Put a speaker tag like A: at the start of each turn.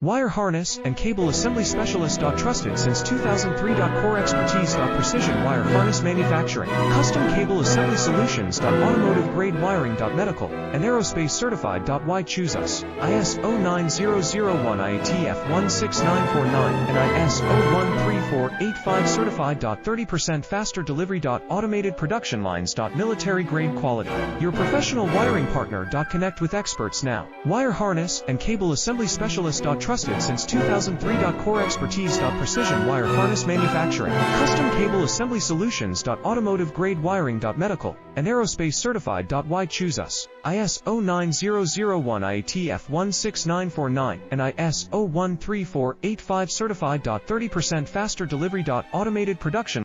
A: Wire harness and cable assembly specialist. Trusted since 2003. Core expertise. Precision wire harness manufacturing. Custom cable assembly solutions. Automotive grade wiring. Medical and aerospace certified. Why choose us? ISO 9001 IATF 16949 and ISO 13485 certified. 30% faster delivery. Automated production lines. Military grade quality. Your professional wiring partner. Connect with experts now. Wire harness and cable assembly specialist. Trusted since 2003. Core expertise. Precision wire harness manufacturing. Custom cable assembly solutions. Automotive grade wiring. Medical and aerospace certified. Why choose us? ISO 9001 IATF 16949 and ISO 13485 certified. 30% faster delivery. Automated production